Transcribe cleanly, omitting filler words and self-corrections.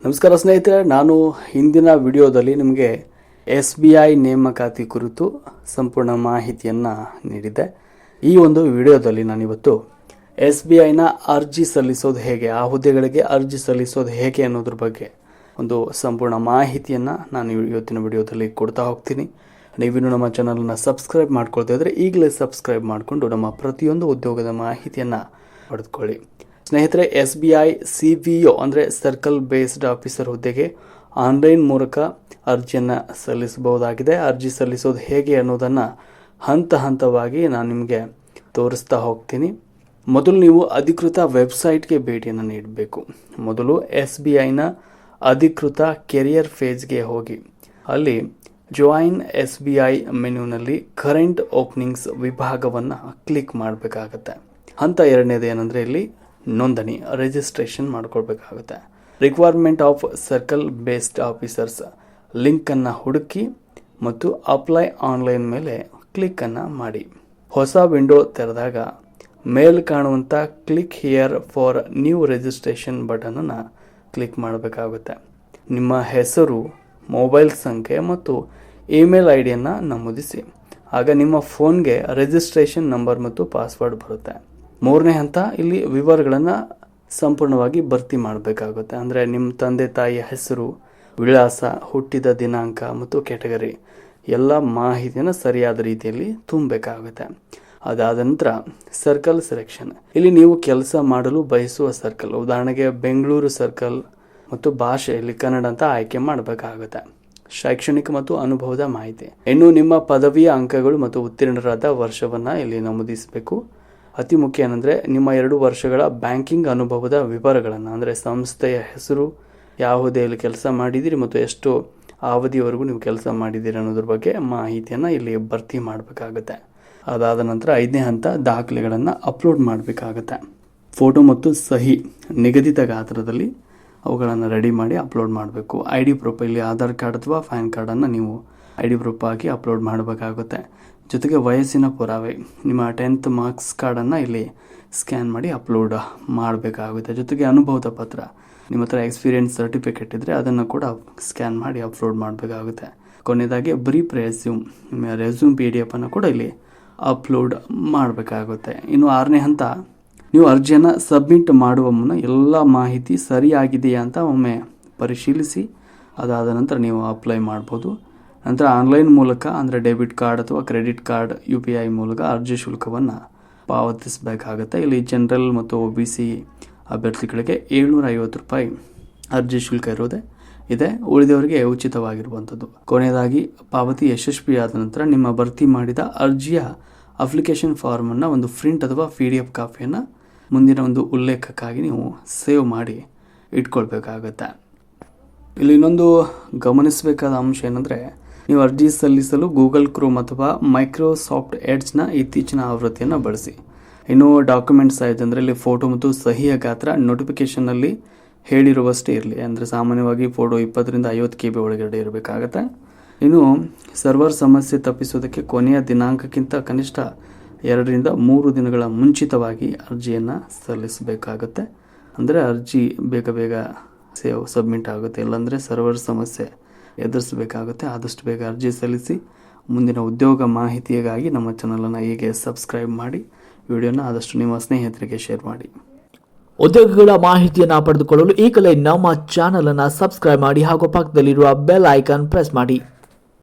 ನಮಸ್ಕಾರ ಸ್ನೇಹಿತರೆ, ನಾನು ಹಿಂದಿನ ವಿಡಿಯೋದಲ್ಲಿ ನಿಮಗೆ SBI ನೇಮಕಾತಿ ಕುರಿತು ಸಂಪೂರ್ಣ ಮಾಹಿತಿಯನ್ನು ನೀಡಿದ್ದೆ. ಈ ಒಂದು ವಿಡಿಯೋದಲ್ಲಿ ನಾನಿವತ್ತು SBIನ ಅರ್ಜಿ ಸಲ್ಲಿಸೋದು ಹೇಗೆ, ಆ ಹುದ್ದೆಗಳಿಗೆ ಅರ್ಜಿ ಸಲ್ಲಿಸೋದು ಹೇಗೆ ಅನ್ನೋದ್ರ ಬಗ್ಗೆ ಒಂದು ಸಂಪೂರ್ಣ ಮಾಹಿತಿಯನ್ನು ನಾನು ಇವತ್ತಿನ ವಿಡಿಯೋದಲ್ಲಿ ಕೊಡ್ತಾ ಹೋಗ್ತೀನಿ. ನೀವಿನ್ನು ನಮ್ಮ ಚಾನಲನ್ನು ಸಬ್ಸ್ಕ್ರೈಬ್ ಮಾಡ್ಕೊಳ್ತಾ ಇದ್ದರೆ ಈಗಲೇ ಸಬ್ಸ್ಕ್ರೈಬ್ ಮಾಡಿಕೊಂಡು ನಮ್ಮ ಪ್ರತಿಯೊಂದು ಉದ್ಯೋಗದ ಮಾಹಿತಿಯನ್ನು ಪಡೆದುಕೊಳ್ಳಿ. ಸ್ನೇಹಿತರೆ, SBI CBO ಅಂದರೆ ಸರ್ಕಲ್ ಬೇಸ್ಡ್ ಆಫೀಸರ್ ಹುದ್ದೆಗೆ ಆನ್ಲೈನ್ ಮೂಲಕ ಅರ್ಜಿಯನ್ನು ಸಲ್ಲಿಸಬಹುದಾಗಿದೆ. ಅರ್ಜಿ ಸಲ್ಲಿಸೋದು ಹೇಗೆ ಅನ್ನೋದನ್ನು ಹಂತವಾಗಿ ನಾನು ನಿಮಗೆ ತೋರಿಸ್ತಾ ಹೋಗ್ತೀನಿ. ಮೊದಲು ನೀವು ಅಧಿಕೃತ ವೆಬ್ಸೈಟ್ಗೆ ಭೇಟಿಯನ್ನು ನೀಡಬೇಕು. ಮೊದಲು SBIನ ಅಧಿಕೃತ ಕೆರಿಯರ್ ಫೇಜ್ಗೆ ಹೋಗಿ ಅಲ್ಲಿ ಜಾಯಿನ್ SBI ಮೆನ್ಯೂನಲ್ಲಿ ಕರೆಂಟ್ ಓಪನಿಂಗ್ಸ್ ವಿಭಾಗವನ್ನು ಕ್ಲಿಕ್ ಮಾಡಬೇಕಾಗತ್ತೆ. ಹಂತ ಎರಡನೇದು ಏನಂದರೆ ಇಲ್ಲಿ ನೋಂದಣಿ ರಿಜಿಸ್ಟ್ರೇಷನ್ ಮಾಡ್ಕೊಳ್ಬೇಕಾಗುತ್ತೆ. Requirement of circle based officers ಲಿಂಕನ್ನು ಹುಡುಕಿ ಮತ್ತು ಅಪ್ಲೈ ಆನ್ಲೈನ್ ಮೇಲೆ ಕ್ಲಿಕ್ಕನ್ನು ಮಾಡಿ. ಹೊಸ ವಿಂಡೋ ತೆರೆದಾಗ ಮೇಲ್ ಕಾಣುವಂಥ click here for new registration ಬಟನನ್ನು ಕ್ಲಿಕ್ ಮಾಡಬೇಕಾಗುತ್ತೆ. ನಿಮ್ಮ ಹೆಸರು, ಮೊಬೈಲ್ ಸಂಖ್ಯೆ ಮತ್ತು ಇಮೇಲ್ ಐಡಿಯನ್ನು ನಮೂದಿಸಿ. ಆಗ ನಿಮ್ಮ ಫೋನ್ಗೆ ರಿಜಿಸ್ಟ್ರೇಷನ್ ನಂಬರ್ ಮತ್ತು ಪಾಸ್ವರ್ಡ್ ಬರುತ್ತೆ. ಮೂರನೇ ಹಂತ, ಇಲ್ಲಿ ವಿವರಗಳನ್ನು ಸಂಪೂರ್ಣವಾಗಿ ಭರ್ತಿ ಮಾಡಬೇಕಾಗುತ್ತೆ. ಅಂದರೆ ನಿಮ್ಮ ತಂದೆ ತಾಯಿಯ ಹೆಸರು, ವಿಳಾಸ, ಹುಟ್ಟಿದ ದಿನಾಂಕ ಮತ್ತು ಕ್ಯಾಟಗರಿ ಎಲ್ಲ ಮಾಹಿತಿಯನ್ನು ಸರಿಯಾದ ರೀತಿಯಲ್ಲಿ ತುಂಬಬೇಕಾಗುತ್ತೆ. ಅದಾದ ನಂತರ ಸರ್ಕಲ್ ಸೆಲೆಕ್ಷನ್. ಇಲ್ಲಿ ನೀವು ಕೆಲಸ ಮಾಡಲು ಬಯಸುವ ಸರ್ಕಲ್, ಉದಾಹರಣೆಗೆ ಬೆಂಗಳೂರು ಸರ್ಕಲ್ ಮತ್ತು ಭಾಷೆಯಲ್ಲಿ ಕನ್ನಡ ಅಂತ ಆಯ್ಕೆ ಮಾಡಬೇಕಾಗುತ್ತೆ. ಶೈಕ್ಷಣಿಕ ಮತ್ತು ಅನುಭವದ ಮಾಹಿತಿ. ಇನ್ನು ನಿಮ್ಮ ಪದವಿಯ ಅಂಕಗಳು ಮತ್ತು ಉತ್ತೀರ್ಣರಾದ ವರ್ಷವನ್ನು ಇಲ್ಲಿ ನಮೂದಿಸಬೇಕು. ಅತಿ ಮುಖ್ಯ ಏನಂದರೆ ನಿಮ್ಮ 2 ವರ್ಷಗಳ ಬ್ಯಾಂಕಿಂಗ್ ಅನುಭವದ ವಿವರಗಳನ್ನು, ಅಂದರೆ ಸಂಸ್ಥೆಯ ಹೆಸರು, ಯಾವ ಹುದ್ದೆಯಲ್ಲಿ ಕೆಲಸ ಮಾಡಿದ್ದೀರಿ ಮತ್ತು ಎಷ್ಟು ಅವಧಿಯವರೆಗೂ ನೀವು ಕೆಲಸ ಮಾಡಿದ್ದೀರಿ ಅನ್ನೋದ್ರ ಬಗ್ಗೆ ಮಾಹಿತಿಯನ್ನು ಇಲ್ಲಿ ಭರ್ತಿ ಮಾಡಬೇಕಾಗುತ್ತೆ. ಅದಾದ ನಂತರ 5ನೇ ಹಂತ, ದಾಖಲೆಗಳನ್ನು ಅಪ್ಲೋಡ್ ಮಾಡಬೇಕಾಗುತ್ತೆ. ಫೋಟೋ ಮತ್ತು ಸಹಿ ನಿಗದಿತ ಗಾತ್ರದಲ್ಲಿ ಅವುಗಳನ್ನು ರೆಡಿ ಮಾಡಿ ಅಪ್ಲೋಡ್ ಮಾಡಬೇಕು. ID ಪ್ರೂಫ್, ಇಲ್ಲಿ ಆಧಾರ್ ಕಾರ್ಡ್ ಅಥವಾ ಪ್ಯಾನ್ ಕಾರ್ಡನ್ನು ನೀವು ID ಪ್ರೂಫ್ ಆಗಿ ಅಪ್ಲೋಡ್ ಮಾಡಬೇಕಾಗುತ್ತೆ. ಜೊತೆಗೆ ವಯಸ್ಸಿನ ಪುರಾವೆ, ನಿಮ್ಮ 10th ಮಾರ್ಕ್ಸ್ ಕಾರ್ಡನ್ನು ಇಲ್ಲಿ ಸ್ಕ್ಯಾನ್ ಮಾಡಿ ಅಪ್ಲೋಡ್ ಮಾಡಬೇಕಾಗುತ್ತೆ. ಜೊತೆಗೆ ಅನುಭವದ ಪತ್ರ, ನಿಮ್ಮ ಹತ್ರ ಎಕ್ಸ್ಪೀರಿಯನ್ಸ್ ಸರ್ಟಿಫಿಕೇಟ್ ಇದ್ದರೆ ಅದನ್ನು ಕೂಡ ಸ್ಕ್ಯಾನ್ ಮಾಡಿ ಅಪ್ಲೋಡ್ ಮಾಡಬೇಕಾಗುತ್ತೆ. ಕೊನೆಯದಾಗಿ ಬ್ರೀಫ್ ರೆಸ್ಯೂಮ್, ನಿಮ್ಮ ರೆಸ್ಯೂಮ್ PDF ಅನ್ನು ಕೂಡ ಇಲ್ಲಿ ಅಪ್ಲೋಡ್ ಮಾಡಬೇಕಾಗುತ್ತೆ. ಇನ್ನು 6ನೇ ಹಂತ, ನೀವು ಅರ್ಜಿಯನ್ನು ಸಬ್ಮಿಟ್ ಮಾಡುವ ಮುನ್ನ ಎಲ್ಲ ಮಾಹಿತಿ ಸರಿಯಾಗಿದೆಯಾ ಅಂತ ಒಮ್ಮೆ ಪರಿಶೀಲಿಸಿ ಅದಾದ ನಂತರ ನೀವು ಅಪ್ಲೈ ಮಾಡ್ಬೋದು. ನಂತರ ಆನ್ಲೈನ್ ಮೂಲಕ, ಅಂದರೆ ಡೆಬಿಟ್ ಕಾರ್ಡ್ ಅಥವಾ ಕ್ರೆಡಿಟ್ ಕಾರ್ಡ್ UPI ಮೂಲಕ ಅರ್ಜಿ ಶುಲ್ಕವನ್ನು ಪಾವತಿಸಬೇಕಾಗುತ್ತೆ. ಇಲ್ಲಿ ಜನರಲ್ ಮತ್ತು OBC ಅಭ್ಯರ್ಥಿಗಳಿಗೆ 750 ರೂಪಾಯಿ ಅರ್ಜಿ ಶುಲ್ಕ ಇದೆ. ಉಳಿದವರಿಗೆ ಉಚಿತವಾಗಿರುವಂಥದ್ದು. ಕೊನೆಯದಾಗಿ ಪಾವತಿ ಯಶಸ್ವಿಯಾದ ನಂತರ ನಿಮ್ಮ ಭರ್ತಿ ಮಾಡಿದ ಅರ್ಜಿಯ ಅಪ್ಲಿಕೇಶನ್ ಫಾರ್ಮನ್ನು ಒಂದು ಪ್ರಿಂಟ್ ಅಥವಾ PDF ಕಾಪಿಯನ್ನು ಮುಂದಿನ ಒಂದು ಉಲ್ಲೇಖಕ್ಕಾಗಿ ನೀವು ಸೇವ್ ಮಾಡಿ ಇಟ್ಕೊಳ್ಬೇಕಾಗತ್ತೆ. ಇಲ್ಲಿ ಇನ್ನೊಂದು ಗಮನಿಸಬೇಕಾದ ಅಂಶ ಏನಂದರೆ, ನೀವು ಅರ್ಜಿ ಸಲ್ಲಿಸಲು ಗೂಗಲ್ ಕ್ರೋಮ್ ಅಥವಾ ಮೈಕ್ರೋಸಾಫ್ಟ್ ಎಡ್ಜ್ನ ಇತ್ತೀಚಿನ ಆವೃತ್ತಿಯನ್ನು ಬಳಸಿ. ಇನ್ನು ಡಾಕ್ಯುಮೆಂಟ್ ಸೈಜ್ ಅಂದರೆ ಇಲ್ಲಿ ಫೋಟೋ ಮತ್ತು ಸಹಿಯ ಗಾತ್ರ ನೋಟಿಫಿಕೇಷನ್ನಲ್ಲಿ ಹೇಳಿರುವಷ್ಟೇ ಇರಲಿ. ಅಂದರೆ ಸಾಮಾನ್ಯವಾಗಿ ಫೋಟೋ 20 ರಿಂದ 50 KB ಒಳಗಡೆ ಇರಬೇಕಾಗತ್ತೆ. ಇನ್ನು ಸರ್ವರ್ ಸಮಸ್ಯೆ ತಪ್ಪಿಸೋದಕ್ಕೆ ಕೊನೆಯ ದಿನಾಂಕಕ್ಕಿಂತ ಕನಿಷ್ಠ 2 ರಿಂದ 3 ದಿನಗಳ ಮುಂಚಿತವಾಗಿ ಅರ್ಜಿಯನ್ನು ಸಲ್ಲಿಸಬೇಕಾಗುತ್ತೆ. ಅಂದರೆ ಅರ್ಜಿ ಬೇಗ ಸಬ್ಮಿಟ್ ಆಗುತ್ತೆ, ಇಲ್ಲಾಂದರೆ ಸರ್ವರ್ ಸಮಸ್ಯೆ ಎದುರಿಸಬೇಕಾಗುತ್ತೆ. ಆದಷ್ಟು ಬೇಗ ಅರ್ಜಿ ಸಲ್ಲಿಸಿ. ಮುಂದಿನ ಉದ್ಯೋಗ ಮಾಹಿತಿಗಾಗಿ ನಮ್ಮ ಚಾನಲನ್ನು ಹೀಗೆ ಸಬ್ಸ್ಕ್ರೈಬ್ ಮಾಡಿ, ವಿಡಿಯೋನ ಆದಷ್ಟು ನಿಮ್ಮ ಸ್ನೇಹಿತರಿಗೆ ಶೇರ್ ಮಾಡಿ. ಉದ್ಯೋಗಗಳ ಮಾಹಿತಿಯನ್ನು ಪಡೆದುಕೊಳ್ಳಲು ಈಗಲೇ ನಮ್ಮ ಚಾನಲನ್ನು ಸಬ್ಸ್ಕ್ರೈಬ್ ಮಾಡಿ ಹಾಗೂ ಪಕ್ಕದಲ್ಲಿರುವ ಬೆಲ್ ಐಕಾನ್ ಪ್ರೆಸ್ ಮಾಡಿ.